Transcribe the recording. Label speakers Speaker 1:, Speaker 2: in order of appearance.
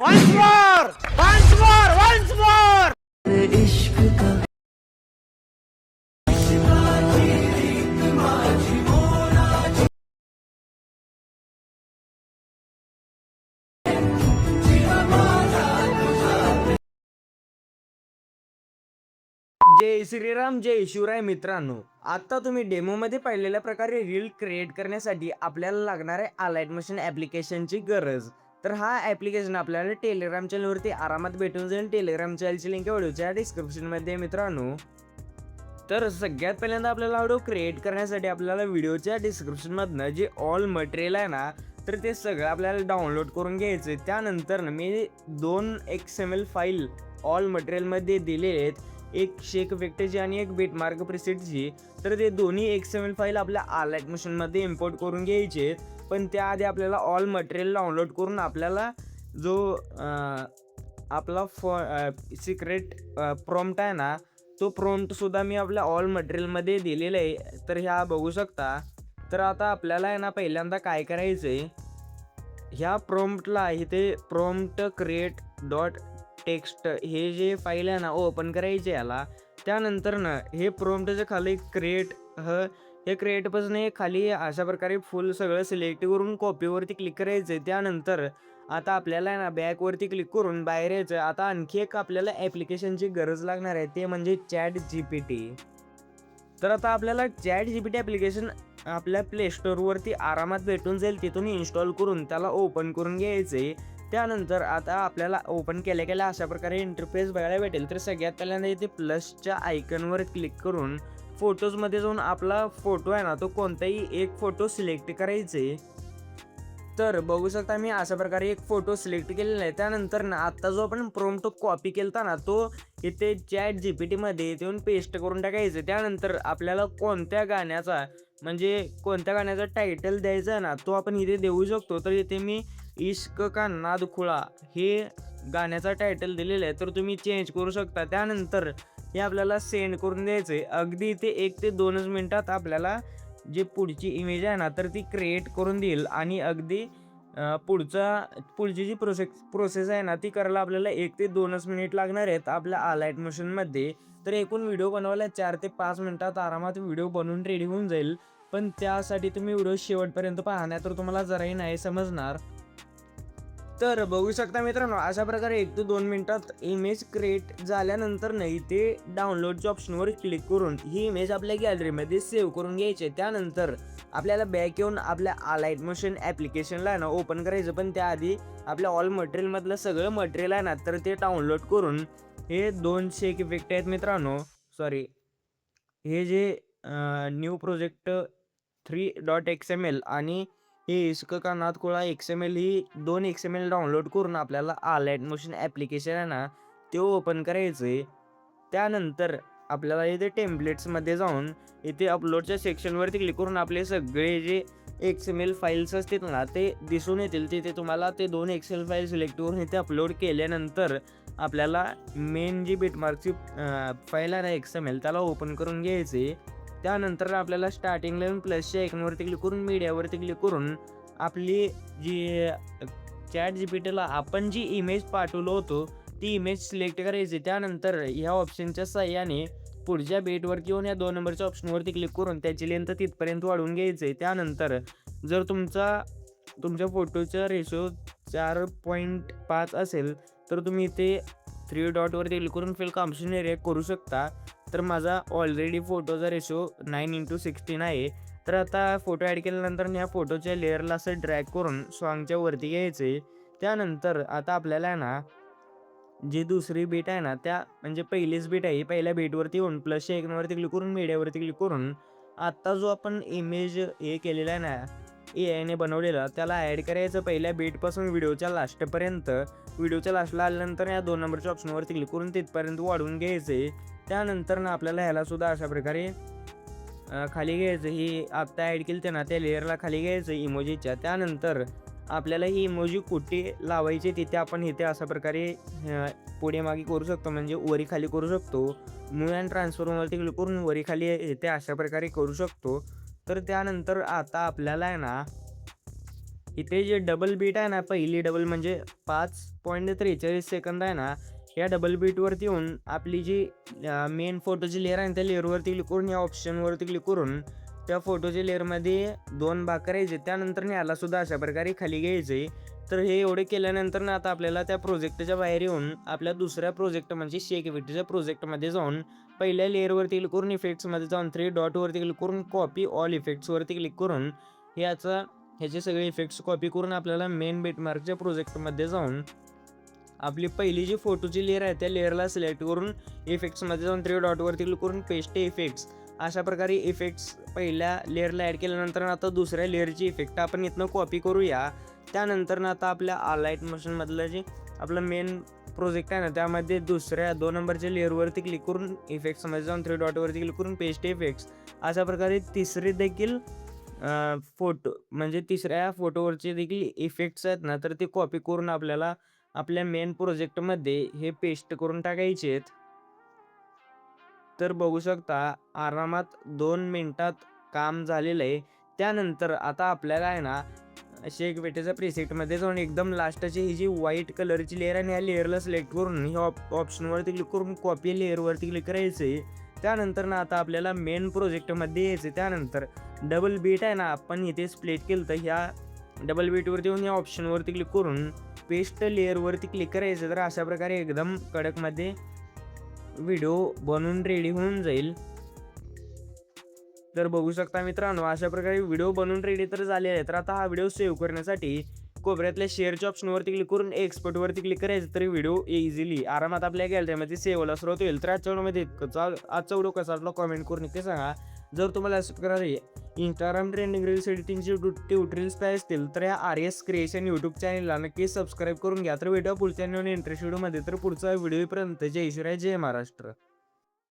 Speaker 1: Once more! Once more! Once more! जय श्रीराम जय शिवराय मित्रांनो, आता तुम्ही डेमोमध्ये पाहिलेल्या प्रकारे रील क्रिएट करण्यासाठी आपल्याला लागणार आहे अलाइट मोशन ॲप्लिकेशनची गरज. तर हा ॲप्लिकेशन आपल्याला टेलिग्राम चॅनलवरती आरामात भेटून जाईल. टेलिग्राम चॅनलची लिंक व्हिडिओच्या डिस्क्रिप्शनमध्ये आहे मित्रांनो. तर सगळ्यात पहिल्यांदा आपल्याला व्हिडिओ क्रिएट करण्यासाठी आपल्याला व्हिडिओच्या डिस्क्रिप्शनमधनं जे ऑल मटेरियल आहे ना, तर ते सगळं आपल्याला डाउनलोड करून घ्यायचं आहे. त्यानंतर मी 2 XML फाईल ऑल मटेरियलमध्ये दिलेले आहेत, एक शेक इफेक्टची आणि एक बिटमार्क प्रिसेटची. तर ते दोन्ही XML फाईल आपल्या अलाइट मोशनमध्ये इम्पोर्ट करून घ्यायचे. पण त्याआधी आपल्याला ऑल मटेरियल डाउनलोड करून आपल्याला जो आपला सिक्रेट प्रॉम्प्ट आहे ना, तो प्रॉम्प्टसुद्धा मी आपल्या ऑल मटेरियलमध्ये दिलेला आहे. तर ह्या बघू शकता. तर आता आपल्याला आहे ना, पहिल्यांदा काय करायचं आहे, ह्या प्रॉम्प्टला इथे प्रॉम्प्ट क्रिएट डॉट टेक्स्ट हे जे फाईल आहे ना, ओपन करायचे याला. त्यानंतर ना हे प्रॉम्प्टच्या खाली क्रिएट हे क्रिएटपासून हे खाली अशा प्रकारे फुल सगळं सिलेक्ट करून कॉपीवरती क्लिक करायचं आहे. त्यानंतर आता आपल्याला आहे ना बॅकवरती क्लिक करून बाहेर यायचं. आता आणखी एक आपल्याला ॲप्लिकेशनची गरज लागणार आहे, ते म्हणजे ChatGPT. तर आता आपल्याला ChatGPT ॲप्लिकेशन आपल्या प्ले स्टोअरवरती आरामात भेटून जाईल. तिथून इन्स्टॉल करून त्याला ओपन करून घ्यायचे. त्यानंतर आता आपल्याला ओपन केल्या अशा प्रकारे इंटरफेस बघायला भेटेल. तर सगळ्यात पहिल्यांदा इथे प्लसच्या आयकनवर क्लिक करून फोटोजमध्ये जाऊन आपला फोटो आहे ना, तो कोणताही एक फोटो सिलेक्ट करायचे. तर बघू शकता मी अशा प्रकारे एक फोटो सिलेक्ट केलेला आहे. त्यानंतर ना आता जो आपण प्रॉम्प्ट कॉपी केलता ना, तो इथे ChatGPTमध्ये येऊन पेस्ट करून टाकायचं. त्यानंतर आपल्याला कोणत्या गाण्याचा टायटल द्यायचा आहे ना, तो आपण इथे देऊ शकतो. तर इथे मी इश्क का नाद खुळा हे गाण्याचा टायटल दिलेलं आहे, तर तुम्ही चेंज करू शकता. त्यानंतर हे आपल्याला सेंड करून द्यायचं आहे. अगदी इथे 1 ते 2च मिनिटात आपल्याला जी पुढची इमेज आहे ना, तर ती क्रिएट करून देईल. आणि अगदी पुढची जी प्रोसेस आहे ना, ती करायला आपल्याला 1 ते 2च मिनिट लागणार आहेत आपल्या अलाइट मोशनमध्ये. तर एकूण व्हिडिओ बनवायला 4 ते 5 मिनिटात आरामात व्हिडिओ बनवून रेडी होऊन जाईल. पण त्यासाठी तुम्ही व्हिडिओ शेवटपर्यंत पाहा, नाही तर तुम्हाला जराही नाही समजणार. तर बघू शकता मित्रांनो, अशा प्रकारे 1 ते 2 मिनिटात इमेज क्रिएट झाल्यानंतर नाही ते डाउनलोडच्या ऑप्शनवर क्लिक करून ही इमेज आपल्या गॅलरीमध्ये सेव्ह करून घ्यायची. त्यानंतर आपल्याला बॅक येऊन आपल्या अलाइट मोशन ॲप्लिकेशनला आहे ना ओपन करायचं. पण त्याआधी आपल्या ऑल मटेरियलमधलं सगळं मटेरियल आहे ना, तर ते डाउनलोड करून हे 2 शेक इफेक्ट आहेत मित्रांनो, सॉरी, हे जे न्यू प्रोजेक्ट 3.xml आणि हे इश्क का नाद खुळा XML ही 2 XML डाउनलोड करून आपल्याला अलाइट मोशन ॲप्लिकेशन आहे ना, ते ओपन करायचं आहे. त्यानंतर आपल्याला इथे टेम्पलेट्समध्ये जाऊन इथे अपलोडच्या सेक्शनवरती क्लिक करून आपले सगळे जे XML फाईल्स असतील ना, ते दिसून येतील. तिथे तुम्हाला ते 2 XML फाईल सिलेक्ट करून इथे अपलोड केल्यानंतर आपल्याला मेन जी बिटमार्कची फाईल आहे ना XML, त्याला ओपन करून घ्यायचे. त्यानंतर आपल्याला स्टार्टिंगला येऊन प्लसच्या आयकॉनवरती क्लिक करून मीडियावरती क्लिक करून आपली जी ChatGPTला आपण जी इमेज पाठवलो होतो ती इमेज सिलेक्ट करायची. त्यानंतर ह्या ऑप्शनच्या साहाय्याने पुढच्या बेटवरती येऊन या 2 नंबरच्या ऑप्शनवरती क्लिक करून त्याची लेंथ तिथपर्यंत वाढवून घ्यायचे. त्यानंतर जर तुमच्या फोटोचा रेशो 4.5 असेल तर तुम्ही इथे 3 डॉटवरती क्लिक करून फिल ऑप्शन एरिया करू शकता. तर माझा ऑलरेडी फोटोचा रेशो 9:16 आहे. तर आता फोटो ॲड केल्यानंतर ह्या फोटोच्या लेअरला असं ड्रॅग करून सॉन्गच्या वरती घ्यायचे. त्यानंतर आता आपल्याला आहे ना, जी दुसरी बीट आहे ना, त्या म्हणजे पहिलीच बीट आहे, पहिल्या बीटवरती येऊन प्लसच्या आयकॉनवरती क्लिक करून मीडियावरती क्लिक करून आत्ता जो आपण इमेज हे केलेला आहे ना, AIने बनवलेला, त्याला ॲड करायचं पहिल्या बीटपासून व्हिडिओच्या लास्टपर्यंत. व्हिडिओच्या लास्टला आल्यानंतर या 2 नंबरच्या ऑप्शनवरती क्लिक करून तिथपर्यंत वाढवून घ्यायचे. त्यानंतर ना आपल्याला ह्यालासुद्धा अशा प्रकारे खाली घ्यायचं. ही आत्ता ॲड केली ते ना, त्या लेअरला खाली घ्यायचं इमोजीच्या. त्यानंतर आपल्याला ही इमोजी कुठे लावायची तिथे आपण इथे अशा प्रकारे पुढे मागे करू शकतो, म्हणजे वरी खाली करू शकतो. मूव अँड ट्रान्सफॉर्मवरती क्लिक करून वरी खाली इथे अशा प्रकारे करू शकतो. तर त्यानंतर आता आपल्याला आहे ना, इथे जे डबल बीट आहे ना, पहिली डबल म्हणजे 5.43 सेकंद आहे ना, या डबल बीटवरती येऊन आपली जी मेन फोटोची लेअर आहे त्या लेअरवरती क्लिक करून या ऑप्शनवरती क्लिक करून त्या फोटोच्या लेअरमध्ये 2 भाग करायचे. त्यानंतर याला सुद्धा अशा प्रकारे खाली घ्यायचे. तर हे एवढे केल्यानंतर ना आता आपल्याला त्या प्रोजेक्टच्या बाहेर येऊन आपल्या दुसऱ्या प्रोजेक्ट म्हणजे शेक इफेक्टच्या प्रोजेक्टमध्ये जाऊन पहिल्या लेअरवरती क्लिक करून इफेक्ट्समध्ये जाऊन 3 डॉटवरती क्लिक करून कॉपी ऑल इफेक्ट्सवरती क्लिक करून ह्याचे सगळे इफेक्ट्स कॉपी करून आपल्याला मेन बिटमार्कच्या प्रोजेक्टमध्ये जाऊन आपली पहिली जी फोटोची लेअर आहे त्या लेअरला सिलेक्ट करून इफेक्ट्समध्ये जाऊन 3 डॉटवरती क्लिक करून पेस्ट इफेक्ट्स अशा प्रकारे इफेक्ट्स पहिल्या लेअरला ॲड केल्यानंतर आता दुसऱ्या लेअरची इफेक्ट आपण इथनं कॉपी करूया. त्यानंतर आता आपल्या आलाइट मोशनमधलं जे आपलं मेन प्रोजेक्ट आहे ना त्यामध्ये दुसऱ्या 2 नंबरच्या लेअरवरती क्लिक करून इफेक्ट्समध्ये जाऊन 3 डॉटवरती क्लिक करून पेस्ट इफेक्ट्स अशा प्रकारे तिसरी देखील फोटो म्हणजे तिसऱ्या फोटोवरचे देखील इफेक्ट्स आहेत ना तर ते कॉपी करून आपल्याला आपल्या मेन प्रोजेक्टमध्ये हे पेस्ट करून टाकायचे आहेत. तर बघू शकता आरामात 2 मिनिटात काम झालेलं आहे. त्यानंतर आता आपल्याला आहे ना शेक इफेक्टच्या प्रीसेटमध्ये जाऊन एकदम लास्टची ही जी व्हाईट कलरची लेअर आहे आणि या लेअरला सिलेक्ट करून ह्या ऑप्शनवरती क्लिक करून कॉपी लेअरवरती क्लिक करायचं आहे. त्यानंतर ना आता आपल्याला मेन प्रोजेक्टमध्ये यायचं. त्यानंतर डबल बीट आहे ना आपण इथे स्प्लिट केलं तर ह्या डबल बीटवरती येऊन या ऑप्शनवरती क्लिक करून पेस्ट लेअरवरती क्लिक करायचं. तर अशा प्रकारे एकदम कडकमध्ये व्हिडिओ बनवून रेडी होऊन जाईल. तर बघू शकता मित्रांनो अशा प्रकारे व्हिडिओ बनवून रेडी तर झाले आहे. तर आता हा व्हिडिओ सेव्ह करण्यासाठी कोपऱ्यातल्या शेअरच्या ऑप्शनवरती क्लिक करून एक्सपोर्टवरती क्लिक करायचं. तरी व्हिडिओ इझिली आरामात आपल्या गॅलरीमध्ये सेव्ह व्हायला सुरुवात होईल. तर आजच्या व्हिडिओमध्ये आजचा व्हिडिओ कसा वाटला कमेंट करून नक्की सांगा. जर तुम्हाला असं प्रकारे इंस्टाग्राम ट्रेंडिंग रील्स एडिटिंगचे ट्युटोरियल्स पाहिजे असतील तर या RS क्रिएशन यूट्यूब चॅनलला नक्की सबस्क्राईब करून घ्या. तर व्हिडिओ पुढच्या नवीन इंटरेस्ट व्हिडिओमध्ये. तर पुढचा व्हिडिओपर्यंत जय शिवराय जय महाराष्ट्र.